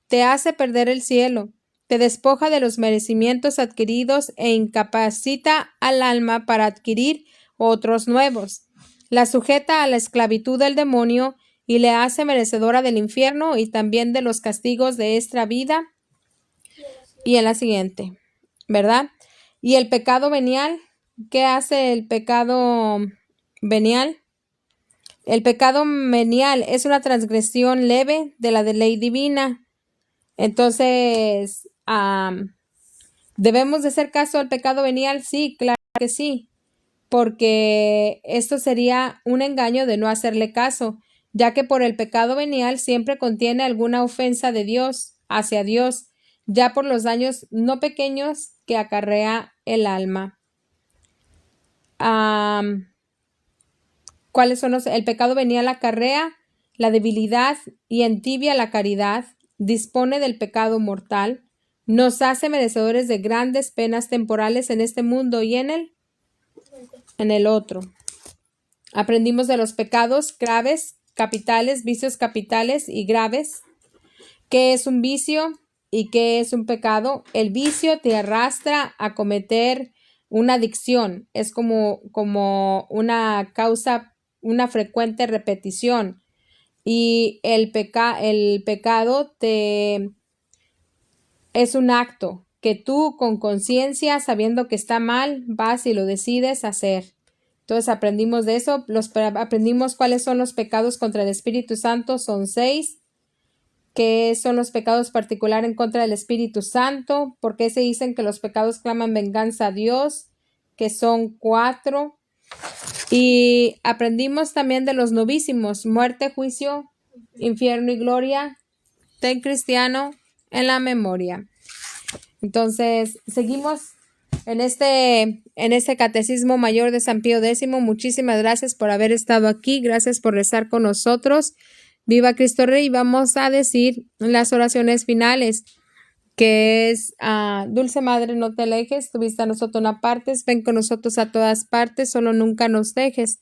te hace perder el cielo, te despoja de los merecimientos adquiridos e incapacita al alma para adquirir otros nuevos. La sujeta a la esclavitud del demonio y le hace merecedora del infierno y también de los castigos de esta vida y en la siguiente, ¿verdad? Y el pecado venial, ¿qué hace el pecado venial? El pecado venial es una transgresión leve de la ley divina. Entonces, ¿debemos de hacer caso al pecado venial? Sí, claro que sí, porque esto sería un engaño de no hacerle caso, ya que por el pecado venial siempre contiene alguna ofensa de Dios hacia Dios, ya por los daños no pequeños que acarrea el alma. ¿Cuáles son el pecado venial acarrea la debilidad y entibia la caridad, dispone del pecado mortal, nos hace merecedores de grandes penas temporales en este mundo y en el otro. Aprendimos de los pecados graves, capitales, vicios capitales y graves. ¿Qué es un vicio y qué es un pecado? El vicio te arrastra a cometer una adicción, es como una causa, una frecuente repetición. Y el pecado es un acto que tú con conciencia, sabiendo que está mal, vas y lo decides hacer. Entonces aprendimos de eso, aprendimos cuáles son los pecados contra el Espíritu Santo, son 6, que son los pecados particular en contra del Espíritu Santo, por qué se dicen que los pecados claman venganza a Dios, que son 4, y aprendimos también de los novísimos, muerte, juicio, infierno y gloria, ten cristiano en la memoria. Entonces, seguimos en este Catecismo Mayor de San Pío X. Muchísimas gracias por haber estado aquí, gracias por rezar con nosotros. Viva Cristo Rey. Vamos a decir las oraciones finales, que es Dulce Madre, no te alejes, tu vista a nosotros no apartes, ven con nosotros a todas partes, solo nunca nos dejes.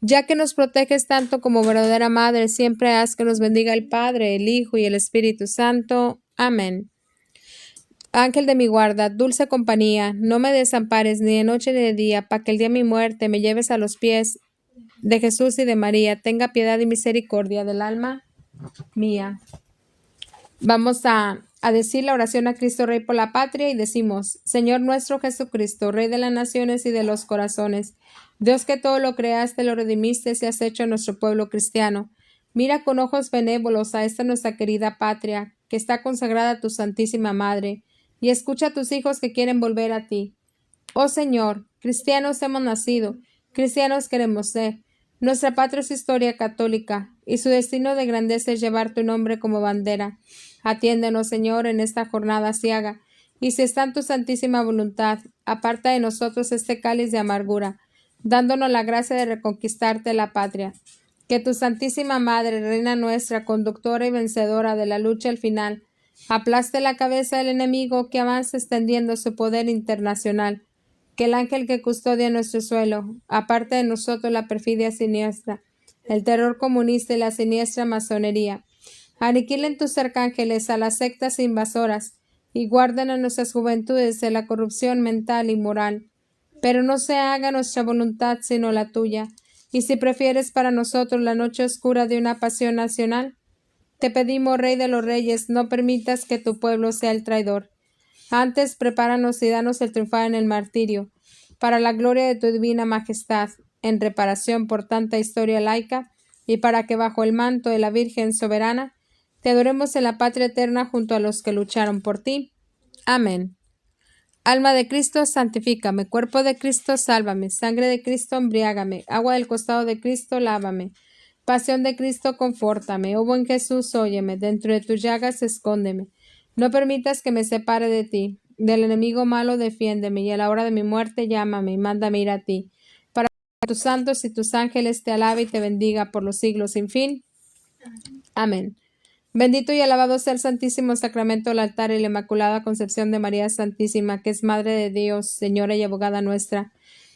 Ya que nos proteges tanto como verdadera Madre, siempre haz que nos bendiga el Padre, el Hijo y el Espíritu Santo. Amén. Ángel de mi guarda, dulce compañía, no me desampares ni de noche ni de día, para que el día de mi muerte me lleves a los pies de Jesús y de María. Tenga piedad y misericordia del alma mía. Vamos a decir la oración a Cristo Rey por la patria y decimos: Señor nuestro Jesucristo, Rey de las naciones y de los corazones, Dios que todo lo creaste, lo redimiste y has hecho a nuestro pueblo cristiano. Mira con ojos benévolos a esta nuestra querida patria, que está consagrada a tu Santísima Madre, y escucha a tus hijos que quieren volver a ti. Oh Señor, cristianos hemos nacido, cristianos queremos ser. Nuestra patria es historia católica, y su destino de grandeza es llevar tu nombre como bandera. Atiéndenos, Señor, en esta jornada aciaga, y si está en tu santísima voluntad, aparta de nosotros este cáliz de amargura, dándonos la gracia de reconquistarte la patria. Que tu Santísima Madre, Reina nuestra, conductora y vencedora de la lucha al final, aplaste la cabeza del enemigo que avanza extendiendo su poder internacional. Que el ángel que custodia nuestro suelo aparte de nosotros la perfidia siniestra, el terror comunista y la siniestra masonería. Aniquilen tus arcángeles a las sectas invasoras y guarden a nuestras juventudes de la corrupción mental y moral. Pero no se haga nuestra voluntad sino la tuya. Y si prefieres para nosotros la noche oscura de una pasión nacional, te pedimos, Rey de los Reyes, no permitas que tu pueblo sea el traidor. Antes, prepáranos y danos el triunfar en el martirio, para la gloria de tu divina majestad, en reparación por tanta historia laica, y para que bajo el manto de la Virgen soberana, te adoremos en la patria eterna junto a los que lucharon por ti. Amén. Alma de Cristo, santifícame. Cuerpo de Cristo, sálvame. Sangre de Cristo, embriágame. Agua del costado de Cristo, lávame. Pasión de Cristo, confórtame. Oh buen Jesús, óyeme. Dentro de tus llagas, escóndeme. No permitas que me separe de ti. Del enemigo malo defiéndeme, y a la hora de mi muerte llámame y mándame ir a ti. Para que tus santos y tus ángeles te alaben y te bendiga por los siglos sin fin. Amén. Bendito y alabado sea el Santísimo Sacramento del altar y la Inmaculada Concepción de María Santísima, que es Madre de Dios, Señora y Abogada nuestra,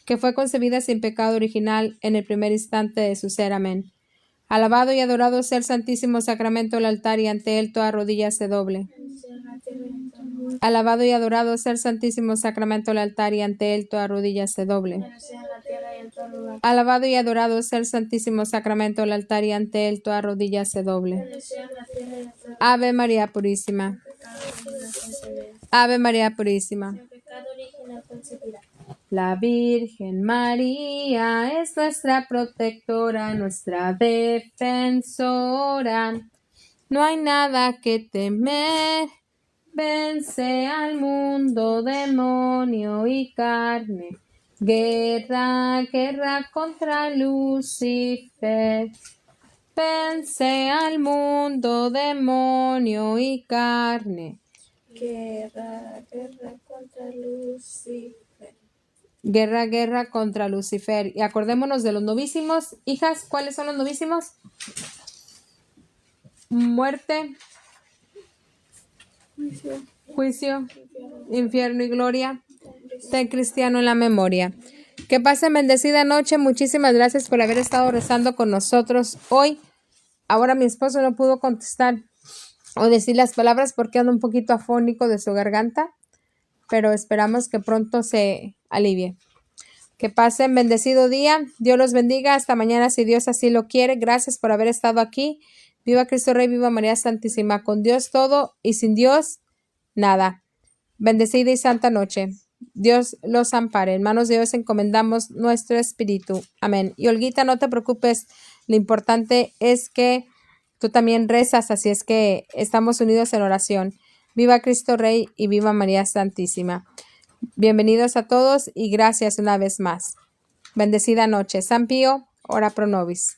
que fue concebida sin pecado original en el primer instante de su ser. Amén. Alabado y adorado sea el Santísimo Sacramento del altar, y ante él toda rodilla se doble. Alabado y adorado sea el Santísimo Sacramento del altar, y ante él toda rodilla se doble. Alabado y adorado sea el Santísimo Sacramento del altar, y ante él toda rodilla se doble. Ave María Purísima. Ave María Purísima. La Virgen María es nuestra protectora, nuestra defensora. No hay nada que temer. Vence al mundo, demonio y carne. Guerra, guerra contra Lucifer. Vence al mundo, demonio y carne. Guerra, guerra contra Lucifer. Guerra, guerra contra Lucifer. Y acordémonos de los novísimos. Hijas, ¿cuáles son los novísimos? Muerte, juicio, infierno y gloria. Ten cristiano en la memoria. Que pasen bendecida noche. Muchísimas gracias por haber estado rezando con nosotros hoy. Ahora mi esposo no pudo contestar o decir las palabras porque anda un poquito afónico de su garganta, pero esperamos que pronto se alivie. Que pasen bendecido día. Dios los bendiga. Hasta mañana si Dios así lo quiere. Gracias por haber estado aquí. Viva Cristo Rey, viva María Santísima. Con Dios todo y sin Dios nada. Bendecida y santa noche. Dios los ampare. En manos de Dios encomendamos nuestro espíritu. Amén. Y Olguita, no te preocupes. Lo importante es que tú también rezas, así es que estamos unidos en oración. Viva Cristo Rey y viva María Santísima. Bienvenidos a todos y gracias una vez más. Bendecida noche. San Pío, ora pro nobis.